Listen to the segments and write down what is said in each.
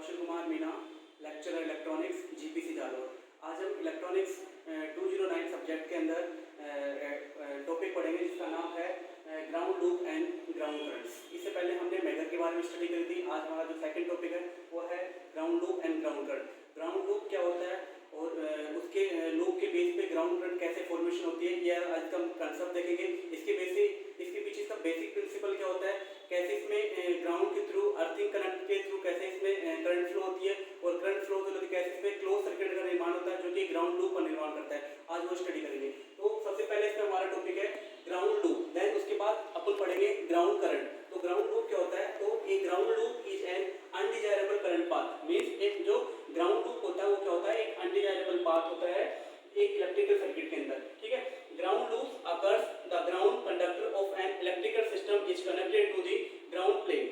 कौशल Kumar Meena, lecturer electronics, GPC Jalore. आज हम electronics 209 subject के अंदर टॉपिक पढ़ेंगे जिसका नाम है ground loop and ground currents. इससे पहले हमने मेजर के बारे में स्टडी करी थी। आज हमारा जो सेकंड टॉपिक है वो है ground loop and ground current. Ground loop क्या होता है और उसके लूप के बेस पे ग्राउंड करंट कैसे फॉर्मेशन होती है, यह आज हम कंसेप्ट देखेंगे। इसके पीछे इसका बेसिक प्रिंसिपल क्या होता है, कैसे इसमें ग्राउंड के थ्रू अर्थिंग कनेक्ट के थ्रू कैसे इसमें करंट फ्लो होती है और करंट फ्लो होते कैसे इसमें क्लोज सर्किट का निर्माण होता है जो कि ग्राउंड लूप का निर्माण करता है। आज वो स्टडी करेंगे। तो सबसे पहले इसमें हमारा टॉपिक है ग्राउंड लूप, देन उसके बाद अपन पढ़ेंगे ग्राउंड करंट। तो ग्राउंड लूप क्या होता है, तो a ground loop is an undesirable current path. Means एक जो ग्राउंड लूप होता है वो क्या होता है, एक अनडिजायरेबल पाथ होता है एक इलेक्ट्रिकल सर्किट के अंदर। ठीक है, ground loop occurs the ground conductor of an electrical system is connected to the ground plane.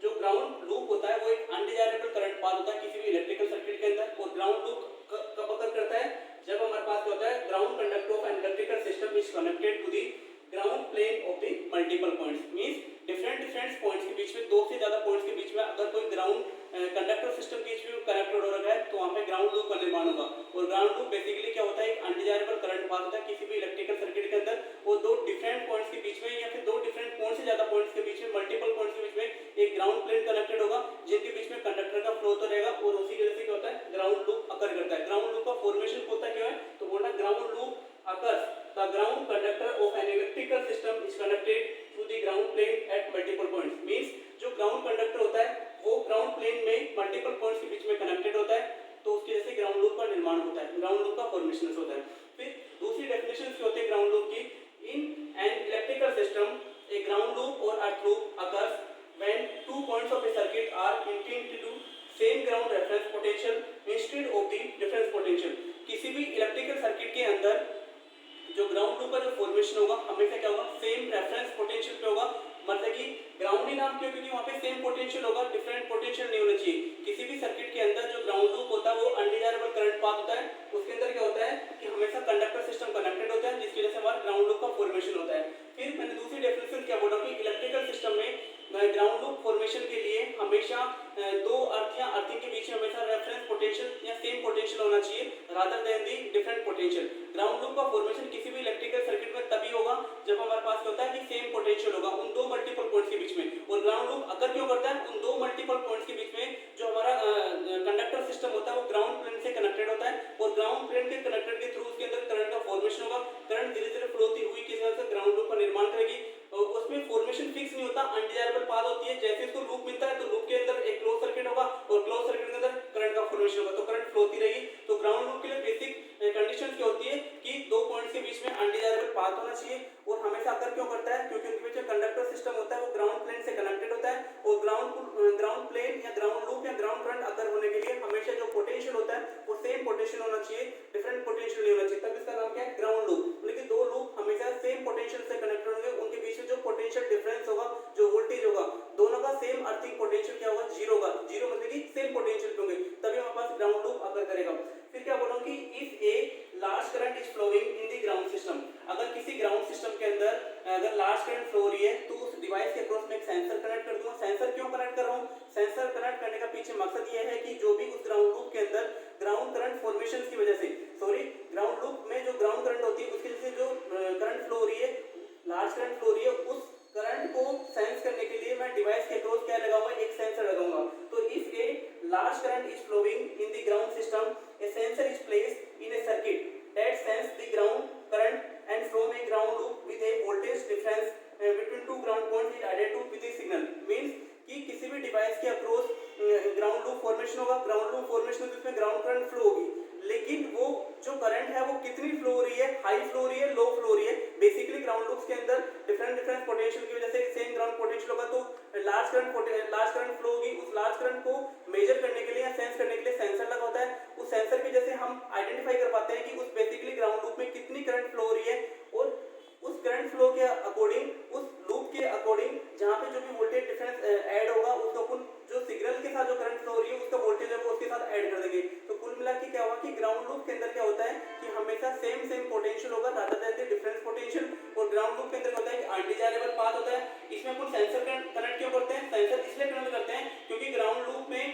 जो ग्राउंड लूप होता है वो एक अनडिजायरेबल करंट पाथ होता है किसी भी इलेक्ट्रिकल सर्किट के अंदर। और ग्राउंड लूप कब अकर करता है, जब हमारे पास क्या होता है ground conductor of an electrical system is connected to the ground plane of the multiple points. Means different points के बीच में, दो से ज्यादा पॉइंट्स के बीच में अगर कोई ग्राउंड कंडक्टर सिस्टम के बीच में कनेक्टेड हो रखा है तो वहां पे ग्राउंड लूप का निर्माण होगा। और ग्राउंड लूप बेसिकली क्या होता है, एक अनडिजायरेबल करंट पाथ होता है किसी भी इलेक्ट्रिकल सर्किट के अंदर। और दो डिफरेंट पॉइंट्स के बीच में या फिर दो डिफरेंट पॉइंट से ज्यादा पॉइंट्स के बीच में, मल्टीपल पॉइंट्स के बीच में एक ग्राउंड प्लेन कनेक्टेड होगा जिनके बीच में कंडक्टर का फ्लो तो रहेगा और उसी की वजह से क्या होता है ग्राउंड लूप अकर करता है। ग्राउंड लूप का फॉर्मेशन होता है क्या है, तो बोलना ground loop occurs the ground conductor of an electrical system is connected to the ground plane at multiple points। means जो ground conductor होता है वो ground plane में multiple points के बीच में connected होता है, तो उसकी वजह से ground loop का निर्माण होता है, ground loop का formation होता है। फिर दूसरी डेफिनेशन क्या होती है ground loop की, in an electrical system a ground loop or earth loop occurs when two points of a circuit are inclined to same ground reference potential instead of the difference potential। किसी भी electrical circuit के अंदर जो ground loop का जो formation होगा हमेशा क्या होगा, सेम रेफरेंस पोटेंशियल पे होगा। मतलब कि ग्राउंड ही नाम क्यों, क्योंकि वहां पे सेम पोटेंशियल होगा, डिफरेंट पोटेंशियल नहीं होना चाहिए। किसी भी सर्किट के अंदर जो ग्राउंड लूप होता है वो अनडिजायरेबल करंट पाथ होता है। उसके अंदर क्या होता है कि हमेशा कंडक्टर सिस्टम कनेक्टेड होता है जिसकी वजह से हमारा ग्राउंड लूप का फॉर्मेशन होता है। फिर मैंने दूसरी डेफिनेशन क्या बोला कि इलेक्ट्रिकल सिस्टम में ग्राउंड लूप फॉर्मेशन के लिए हमेशा दो अर्थ या अर्थिंग के बीच में हमेशा रेफरेंस पोटेंशियल या सेम पोटेंशियल होना चाहिए rather than the different potential. Ground loop का फॉर्मेशन किसी भी इलेक्ट्रिकल सर्किट में तभी होगा जब हमारे पास होता है कि सेम पोटेंशियल होगा उन दो मल्टीपल पॉइंट्स के बीच में। और ग्राउंड लूप अगर क्यों करता है, उन दो मल्टीपल पॉइंट्स के बीच में जो हमारा कंडक्टर सिस्टम होता है वो ग्राउंड प्लेन से कनेक्टेड होता है और ग्राउंड प्लेन के कनेक्टेड के थ्रू उसके अंदर करंट का फॉर्मेशन होगा। करंट धीरे धीरे फ्लो होती हुई किसी तरह से ग्राउंड लूप का निर्माण करेगी। उसमें फॉर्मेशन फिक्स नहीं होता, अनडिजायरेबल पाथ होती है। जैसे इसको लूप मिलता है तो लूप के अंदर एक क्लोज सर्किट होगा और क्लोज सर्किट के अंदर करंट का फॉर्मेशन होगा, तो करंट फ्लो होती रहेगी। तो ग्राउंड लूप के लिए बेसिक कंडीशंस क्या होती है कि दो पॉइंट्स के बीच में अनडिजायरेबल पाथ होना चाहिए। और हमेशा अगर क्यों करता है, क्योंकि उनके बीच में कंडक्टर सिस्टम होता है वो ग्राउंड प्लेन से कनेक्टेड होता है। और ग्राउंड प्लेन या ग्राउंड लूप या ग्राउंड करंट अगर होने के लिए हमेशा जो पोटेंशियल होता है वो सेम पोटेंशियल होना चाहिए, डिफरेंट पोटेंशियल नहीं होना चाहिए, तब इसका नाम क्या है ग्राउंड लूप। लेकिन दो लूप हमेशा सेम पोटेंशियल से कनेक्टेड होंगे, उनके बीच में जो पोटेंशियल डिफरेंस होगा, जो वोल्टेज होगा, दोनों का सेम अर्थिंग पोटेंशियल क्या होगा, जीरो होगा। जीरो मतलब कि सेम पोटेंशियल पे होंगे, तभी हमारे पास ग्राउंड लूप अकर करेगा। फिर क्या बोला कि if a large current is flowing in the ground system, अगर किसी ग्राउंड सिस्टम के अंदर अगर लार्ज करंट फ्लो हो रही है तो उस डिवाइस के अक्रॉस में एक सेंसर कनेक्ट कर दूंगा। सेंसर क्यों कनेक्ट कर रहा हूं, सेंसर कनेक्ट करने का पीछे मकसद ये है कि जो भी उस ग्राउंड लूप के अंदर ग्राउंड करंट फॉर्मेशन की वजह से, ग्राउंड लूप में जो ग्राउंड करंट होती है उसकी वजह से जो करंट फ्लो हो रही है, लार्ज करंट फ्लो हो रही है, उस करंट को सेंस करने के लिए मैं डिवाइस के अक्रॉस क्या लगाऊंगा, एक सेंसर लगाऊंगा। तो if a large current is flowing in the ground system, a sensor is placed in a circuit that sense the ground current and from a ground loop with a voltage difference between two ground points is added to with a signal. Means कि किसी भी device के across ground loop formation होगा, ground loop formation में उसमें ground current flow होगी, लेकिन वो जो करंट है वो कितनी फ्लो हो रही है, हाई फ्लो हो रही है, लो फ्लो हो रही है। बेसिकली ग्राउंड लूप्स के अंदर डिफरेंट पोटेंशियल की वजह से सेम ग्राउंड पोटेंशियल होगा, तो लार्ज करंट फ्लो होगी। उस लार्ज करंट को मेजर करने के लिए या सेंस करने के लिए सेंसर लगा होता है। उस सेंसर की जैसे हम आइडेंटिफाई कर पाते हैं कि उस बेसिकली ग्राउंड लूप में कितनी करंट फ्लो हो रही है, और उस करंट फ्लो के अकॉर्डिंग, उस लूप के अकॉर्डिंग जहां पे जो भी वोल्टेज डिफरेंस ऐड होगा उसको अपन जो सिग्नल के साथ जो करंट फ्लो हो रही है उसका वोल्टेज है वो उसके साथ ऐड कर देंगे। तो कुल मिला के क्या हुआ कि ग्राउंड लूप के अंदर क्या होता है कि हमेशा सेम पोटेंशियल होगा रादर देन डिफरेंस पोटेंशियल। और ग्राउंड लूप के अंदर होता है कि अनडिजायरेबल पाथ होता है। इसमें अपन सेंसर कनेक्ट क्यों करते हैं, सेंसर इसलिए कनेक्ट करते हैं क्योंकि ग्राउंड लूप में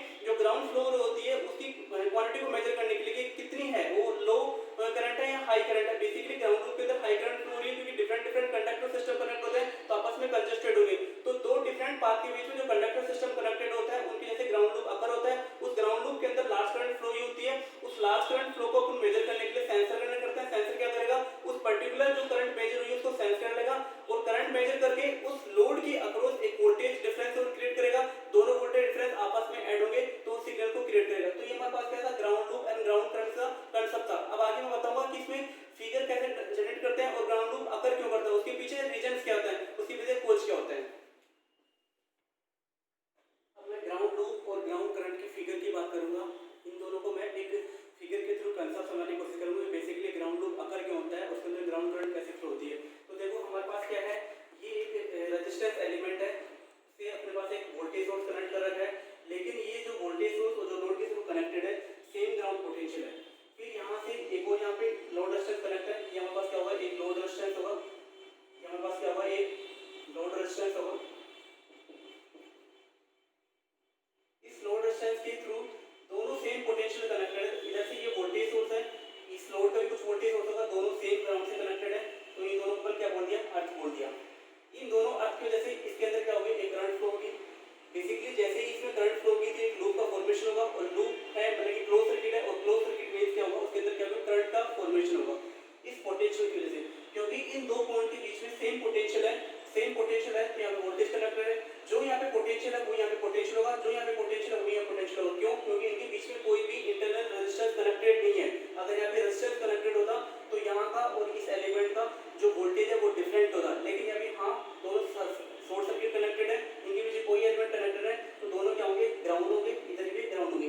बात करूंगा, इन दोनों को मैं एक फिगर के थ्रू कंसेप्ट समझने की कोशिश करूंगा। बेसिकली ग्राउंड लूप अकर क्यों होता है, उसके अंदर ग्राउंड करंट कैसे फ्लो होती है। तो देखो हमारे पास क्या है, ये एक रेजिस्टेंस एलिमेंट है, से अपने पास एक वोल्टेज सोर्स कनेक्ट कर रखा है, लेकिन ये जो वोल्टेज सोर्स और जो लोड के थ्रू कनेक्टेड है सेम ग्राउंड पोटेंशियल है। फिर यहाँ से एक और यहाँ पे लोड रेजिस्टेंस कनेक्ट है, ये हमारे पास क्या होगा, एक लोड रेजिस्टेंस होगा, ये हमारे पास क्या होगा, एक लोड रेजिस्टेंस होगा। इस लोड रेजिस्टेंस के थ्रू दोनों सेम पोटेंशियल कनेक्टेड है। इधर से ये वोल्टेज सोर्स है, इस लोड का भी कुछ वोल्टेज सोर्स होगा, दोनों सेम ग्राउंड से कनेक्टेड है, तो इन दोनों पर क्या बोल दिया, अर्थ बोल दिया। इन दोनों अर्थ की वजह से इसके अंदर क्या होगी, एक करंट फ्लो होगी। बेसिकली जैसे ही इसमें करंट फ्लो होगी तो एक लूप का फॉर्मेशन होगा, और लूप है मतलब कि क्लोज सर्किट है, और क्लोज सर्किट मींस क्या होगा, उसके अंदर क्या होगा, करंट का फॉर्मेशन होगा इस पोटेंशियल की वजह से। क्योंकि इन दो पॉइंट के बीच में सेम पोटेंशियल है, सेम पोटेंशियल है, तो यहाँ पे वोल्टेज कनेक्टेड है, जो यहाँ पे पोटेंशियल है वो यहाँ पे पोटेंशियल होगा, जो यहाँ पे पोटेंशियल है वो यहाँ पोटेंशियल होगा। क्यों? क्योंकि इनके बीच में कोई भी इंटरनल रेजिस्टेंस कनेक्टेड नहीं है। अगर यहाँ पे रेजिस्टेंस कनेक्टेड होता तो यहाँ का और इस एलिमेंट का जो वोल्टेज है वो डिफरेंट होता, लेकिन अभी हाँ दोनों शॉर्ट सर्किट कनेक्टेड है, इनके बीच कोई एलिमेंट कनेक्टेड है, तो दोनों क्या होंगे, ग्राउंड होंगे, इधर भी ग्राउंड होंगे।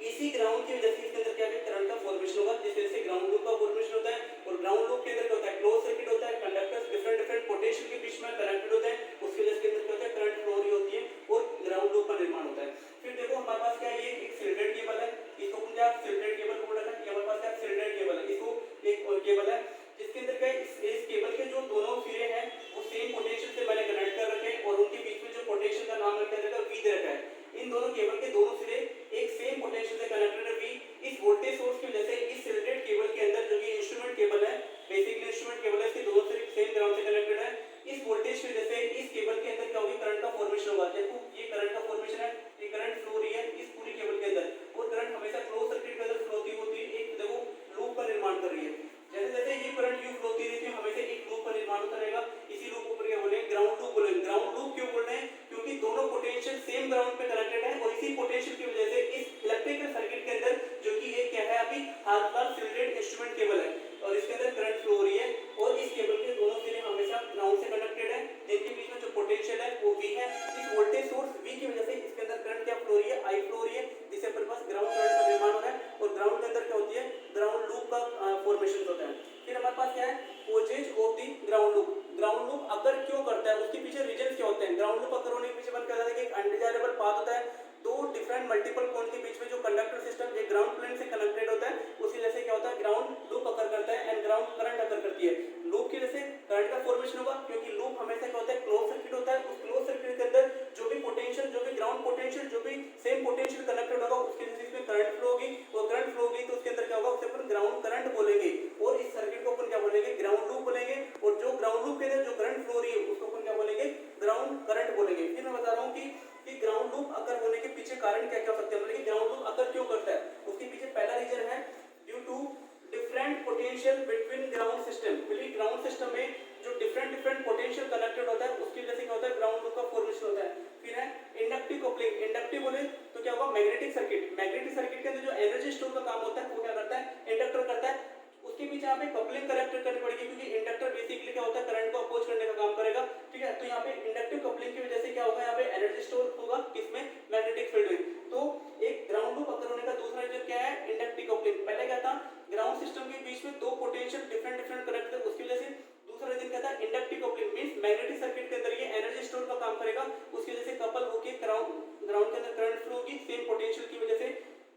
इसी ग्राउंड की वजह से इसके अंदर क्या है, करंट का फॉर्मेशन होगा, जिस वजह से ग्राउंड लूप का फॉर्मेशन होता है। और ग्राउंड लूप के अंदर क्या होता है, क्लोज सर्किट होता है, कंडक्टर्स डिफरेंट डिफरेंट पोटेंशियल के बीच में कनेक्टेड होते हैं, उसकी वजह से अंदर क्या होता है, करंट फ्लो हो होती है और ग्राउंड लूप का निर्माण होता है। फिर देखो हमारे पास क्या है, ये एक सिल्डेड केबल है, इसको हम क्या सिल्डेड केबल बोल रहे हैं, ये हमारे पास क्या सिल्डेड केबल है, इसको एक और केबल है जिसके अंदर क्या इस केबल के जो दोनों सिरे हैं वो सेम पोटेंशियल से मैंने कनेक्ट कर रखे हैं, और उनके बीच में जो पोटेंशियल का नाम रखा है वी दे रखा है। इन दोनों केबल के दोनों सिरे एक सेम पोटेंशियल से कनेक्टेड है वी। इस वोल्टेज सोर्स की वजह से इस सिलेटेड केबल के अंदर जो कि इंस्ट्रूमेंट केबल है, बेसिकली इंस्ट्रूमेंट केबल है, इसके दोनों सिरे सेम ग्राउंड से कनेक्टेड है। इस वोल्टेज की वजह से इस केबल के अंदर क्या होगी, करंट का फॉर्मेशन होगा। देखो ये करंट का फॉर्मेशन है, ये करंट फ्लो हो रही है इस पूरी केबल के अंदर, और करंट हमेशा क्लोज सर्किट के अंदर फ्लो होती है, एक देखो लूप का निर्माण कर रही है। जैसे जैसे ये करंट यू फ्लो होती रहती है, हमेशा एक लूप का निर्माण होता रहेगा। इसी लूप को क्या बोलेंगे, ग्राउंड लूप बोलेंगे। ग्राउंड लूप क्यों बोल रहे हैं, क्योंकि दोनों पोटेंशियल सेम ग्राउंड पे कनेक्टेड है, और इसी पोटेंशियल की वजह से इस इलेक्ट्रिकल सर्किट के अंदर जो कि ये क्या है, अभी हाफ बार सिल्डेड इंस्ट्रूमेंट केबल है, और इसके अंदर करंट फ्लो हो रही है, और इस केबल के दोनों सिरे हमेशा ग्राउंड से कनेक्टेड है, जिनके बीच में जो पोटेंशियल है वो वी है। इस वोल्टेज सोर्स वी की वजह से इसके अंदर करंट क्या फ्लो हो रही है, आई फ्लो हो रही है, जिससे अपने पास ग्राउंड करंट का निर्माण हो रहा है, और ग्राउंड के अंदर क्या होती है, ग्राउंड लूप का फॉर्मेशन होता है। फिर हमारे पास क्या है, causes of the ground loop. Ground loop अगर क्यों करता है, उसके पीछे रीजन क्या होते हैं। ग्राउंड लूप अगर होने के पीछे बन करता है कि एक अनडिजायरेबल पाथ होता है, दो डिफरेंट मल्टीपल पॉइंट के बीच में जो कंडक्टर सिस्टम एक ग्राउंड प्लेन से कनेक्टेड होता है, उसी वजह से क्या होता है, ग्राउंड लूप अकर करता है एंड ग्राउंड करंट अकर करती है। लूप की वजह से करंट का फॉर्मेशन होगा, क्योंकि लूप हमेशा क्या होता है, क्लोज सर्किट होता है। उस क्लोज सर्किट के अंदर जो भी पोटेंशियल, जो भी ग्राउंड पोटेंशियल, जो भी सेम पोटेंशियल कनेक्टेड होगा, उसके वजह से इसमें करंट फ्लो होगी, और करंट फ्लो होगी तो उसके अंदर क्या होगा, उसे अपन ग्राउंड करंट बोलेंगे, और इस सर्किट को अपन क्या बोलेंगे, ग्राउंड लूप बोलेंगे। और जो ग्राउंड लूप के अंदर जो करंट फ्लो हो रही है उसको अपन क्या बोलेंगे, ग्राउंड करंट बोलेंगे। फिर मैं बता रहा हूँ कि ग्राउंड लूप अकर होने के पीछे कारण क्या क्या हो सकते हैं, मतलब कि ग्राउंड लूप अकर क्यों करता है। उसके पीछे पहला रीजन है due to different potential between ground system. मतलब ग्राउंड सिस्टम में जो डिफरेंट पोटेंशियल कनेक्टेड होता है, उसकी वजह से क्या होता है, ग्राउंड लूप का फॉर्मेशन होता है। फिर है इंडक्टिव कपलिंग। इंडक्टिव बोले तो क्या होगा, मैग्नेटिक सर्किट। मैग्नेटिक सर्किट के अंदर जो एनर्जी स्टोर का काम होता है वो क्या करता है, इंडक्टर करता है। उसके पीछे यहाँ पे कपलिंग कनेक्ट करनी पड़ेगी, क्योंकि इंडक्टर बेसिकली क्या होता है, करंट को अपोज करने का काम करेगा। ठीक है, तो यहाँ पे इंडक्टिव कपलिंग की वजह से क्या होगा, यहाँ पे एनर्जी स्टोर होगा किसमें, मैग्नेटिक फील्ड में। तो एक ग्राउंड लूप अकर होने का दूसरा रीजन क्या है, इंडक्टिव कपलिंग। पहले क्या था, ग्राउंड सिस्टम के बीच में दो पोटेंशियल डिफरेंट कनेक्ट थे, उसकी वजह से दूसरा रीजन क्या था, inductive coupling means magnetic circuit के अंदर ये एनर्जी स्टोर का काम करेगा, उसकी वजह से कपल होके ग्राउंड के अंदर करंट फ्लो होगी सेम पोटेंशियल की वजह से,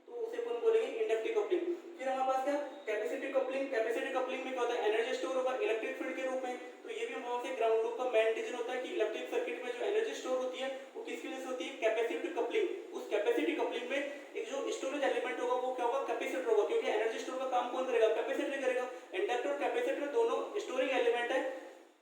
तो उसे अपन बोलेंगे इंडक्टिव कपलिंग। फिर हमारे पास क्या, कैपेसिटिव कपलिंग। कैपेसिटिव कपलिंग में क्या होता है, एनर्जी स्टोर होगा इलेक्ट्रिक फील्ड के रूप में, तो ये भी हमारे पास ग्राउंड लूप का मेन रीजन होता है कि इलेक्ट्रिक सर्किट में जो एनर्जी स्टोर होती है वो किसकी वजह से होती है, कैपेसिटिव कपलिंग। उस कैपेसिटिव कपलिंग में एक जो स्टोरेज एलिमेंट होगा वो क्या होगा, कैपेसिटर होगा, क्योंकि एनर्जी स्टोर का काम कौन करेगा, कैपेसिटर करेगा। इंडक्टर और कैपेसिटर दोनों स्टोरिंग एलिमेंट है।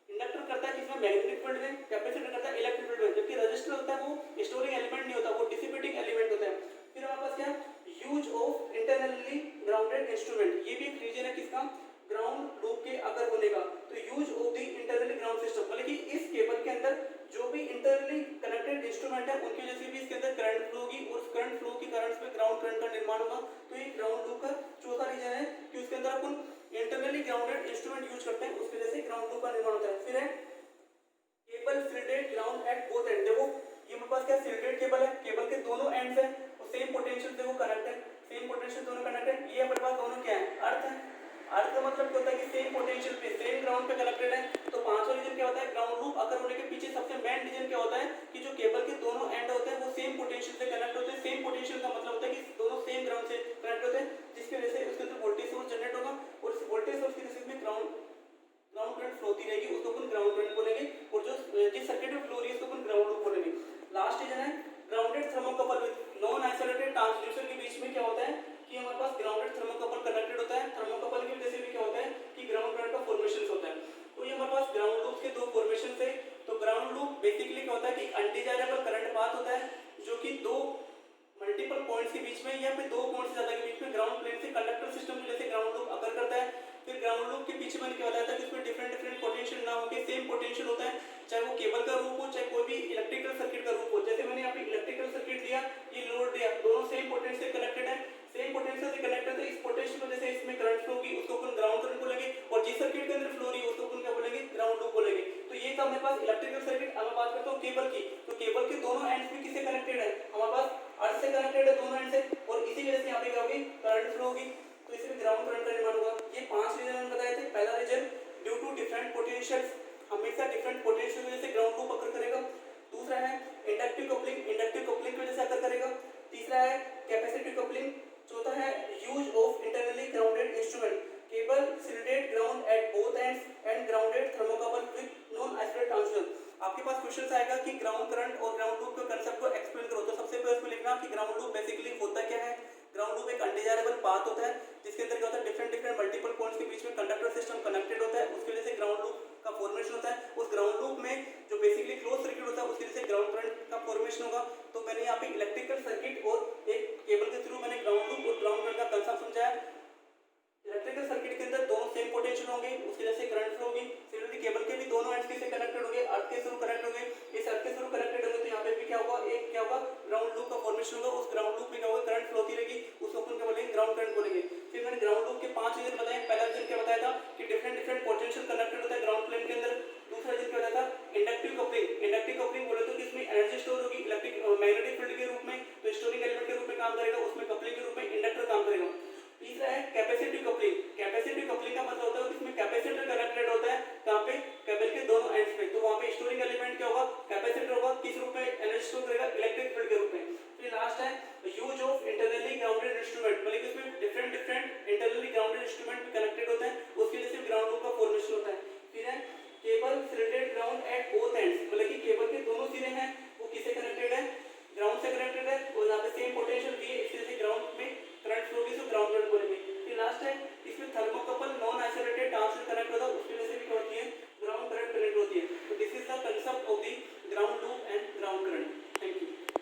इंडक्टर करता है किसमें, मैग्नेटिक फील्ड में, कैपेसिटर करता है इलेक्ट्रिक फील्ड में, जबकि रेजिस्टर होता है वो स्टोरिंग एलिमेंट नहीं होता, वो डिसिपेटिंग एलिमेंट होता है। फिर हमारे पास क्या, use of internally grounded instrument. ये भी एक रीजन है किसका, ग्राउंड लूप के अकर होने का। तो use of the internally ground system, मतलब कि इस केबल के अंदर जो भी इंटरनली कनेक्टेड इंस्ट्रूमेंट है उनकी वजह से भी इसके अंदर करंट फ्लो होगी, और उस करंट फ्लो के कारण इसमें ग्राउंड करंट का निर्माण होगा। तो ये ग्राउंड लूप का चौथा रीजन है कि उसके अंदर अपन इंटरनली ग्राउंडेड इंस्ट्रूमेंट यूज करते हैं, उसकी वजह से ग्राउंड लूप का निर्माण होता है। फिर है cable सिल्डेड ground at both and. देखो ये मेरे पास क्या, सिल्डेड केबल है, केबल के दोनों एंड्स है, और सेम पोटेंशियल से पोटेंशियल दोनों कनेक्टेड। ये हमारे पास दोनों क्या है, अर्थ है। अर्थ का मतलब क्या होता है कि सेम पोटेंशियल पे सेम ग्राउंड पे कनेक्टेड है। तो पांचवा रीजन क्या होता है, ग्राउंड लूप अगर होने के पीछे सबसे मेन रीजन क्या होता है कि जो केबल के दोनों एंड होते हैं वो सेम पोटेंशियल से कनेक्ट होते हैं। सेम पोटेंशियल का मतलब होता है कि दोनों सेम ग्राउंड से कनेक्ट होते हैं, जिसकी वजह से उसके अंदर वोल्टेज सोर्स जनरेट होगा और इस वोल्टेज सोर्स की वजह से ग्राउंड करंट फ्लो होती रहेगी, उसको अपन ग्राउंड करंट बोलेंगे। और जो जिस सर्किट में फ्लो रही है उसको अपन ग्राउंड लूप बोलेंगे। लास्ट रीजन है grounded thermocouple with non isolated transducer के बीच में क्या होता है कि हमारे पास ग्राउंडेड थर्मोकपल कनेक्टेड होता है। थर्मोकपल की वजह से भी क्या होता है कि ग्राउंड करंट का फॉर्मेशन होता है। तो ये हमारे पास ग्राउंड लूप के दो फॉर्मेशन है। तो ग्राउंड लूप बेसिकली क्या होता है कि अनडिजायरेबल करंट पाथ होता है जो कि दो मल्टीपल पॉइंट्स के बीच में या फिर दो पॉइंट्स से ज्यादा के बीच में ग्राउंड प्लेन से कंडक्टर सिस्टम की वजह से ग्राउंड लूप अकर करता है। फिर ग्राउंड लूप के पीछे मैंने क्या बताया था कि इसमें डिफरेंट पोटेंशियल ना होके सेम पोटेंशियल होता है, चाहे वो केबल का रूप हो चाहे कोई भी इलेक्ट्रिकल सर्किट का रूप हो। जैसे मैंने यहाँ पे इलेक्ट्रिकल सर्किट दिया, ये लोड दिया, दोनों सेम पोटेंशियल से कनेक्टेड है। सेम पोटेंशियल से कनेक्टेड है, इस पोटेंशियल की वजह से इसमें करंट फ्लो होगी, उसको अपन ग्राउंड करंट बोलेंगे। और जिस सर्किट के अंदर फ्लो रही है उसको अपन क्या बोलेंगे, ग्राउंड लूप बोलेंगे। तो ये था हमारे पास इलेक्ट्रिकल सर्किट। अब मैं बात करता हूँ केबल की। तो केबल के दोनों एंड्स में किससे कनेक्टेड है, हमारे पास अर्थ से कनेक्टेड है दोनों एंड से, और इसी वजह से यहाँ पे क्या होगी, करंट फ्लो होगी। तो इसमें ग्राउंड करंट का निर्माण होगा। ये पांच रीजन मैंने बताए थे। पहला reason due to different potentials, हमेशा डिफरेंट पोटेंशियल की वजह से ग्राउंड लूप अकर करेगा। दूसरा है इंडक्टिव कपलिंग, इंडक्टिव कपलिंग की वजह से अकर करेगा। तीसरा है कैपेसिटिव कपलिंग। चौथा है use of internally grounded instrument, cable shielded ground at both ends and grounded thermocouple with non isolated transducer. आपके पास क्वेश्चन आएगा कि ग्राउंड करंट और ग्राउंड लूप के कांसेप्ट को एक्सप्लेन करो। तो सबसे पहले इसमें लिखना कि ग्राउंड लूप बेसिकली होता क्या है। ग्राउंड लूप एक अनडिजायरेबल पाथ होता है जिसके अंदर क्या होता है, डिफरेंट मल्टीपल पॉइंट्स के बीच में कंडक्टर सिस्टम कनेक्टेड होता है, उसकी वजह से ग्राउंड लूप का फॉर्मेशन होता है। उस ग्राउंड लूप में जो बेसिकली क्लोज सर्किट होता है उसकी वजह से ग्राउंड करंट का फॉर्मेशन होगा। तो मैंने यहाँ पे इलेक्ट्रिकल सर्किट और एक केबल के थ्रू मैंने ग्राउंड लूप और ग्राउंड करंट का कंसेप्ट समझाया। इलेक्ट्रिकल सर्किट के अंदर दोनों सेम पोटेंशियल होंगे, उसकी वजह से करंट फ्लो होगी। सिमिलरली केबल के भी दोनों एंड्स से कनेक्टेड होंगे, अर्थ के थ्रू कनेक्ट होंगे। इस अर्थ के थ्रू कनेक्टेड होंगे तो यहाँ पे भी क्या होगा, एक क्या होगा, ग्राउंड लूप का फॉर्मेशन होगा। उस ग्राउंड लूप में क्या होगा, करंट फ्लो होती रहेगी, उसको अपन क्या बोलेंगे, ग्राउंड करंट बोलेंगे। फिर मैंने ग्राउंड लूप के पांच रीजन बताए। पहला रीजन क्या बताया था कि डिफरेंट पोटेंशियल कनेक्टेड होता है ग्राउंड प्लेन के अंदर। दूसरा रीजन क्या बताया था, इंडक्टिव कपलिंग। इंडक्टिव कपलिंग बोले तो कि इसमें एनर्जी स्टोर होगी इलेक्ट्रिक मैग्नेटिक फील्ड के रूप में, तो स्टोरिंग एलिमेंट के रूप में काम करेगा, उसमें कपलिंग के रूप में इंडक्टर काम करेगा। तीसरा है कैपेसिटिव कपलिंग। कैपेसिटिव कपलिंग का मतलब होता है कि इसमें कैपेसिटर कनेक्टेड होता है, कहां पे, केबल के दोनों एंड्स पे। तो वहां पे स्टोरिंग एलिमेंट क्या होगा, कैपेसिटर होगा। किस रूप में, एनर्जी स्टोर करेगा इलेक्ट्रिक फील्ड के रूप में। फिर लास्ट है use of internally grounded instrument, मतलब इसमें डिफरेंट इंटरनली ग्राउंडेड इंस्ट्रूमेंट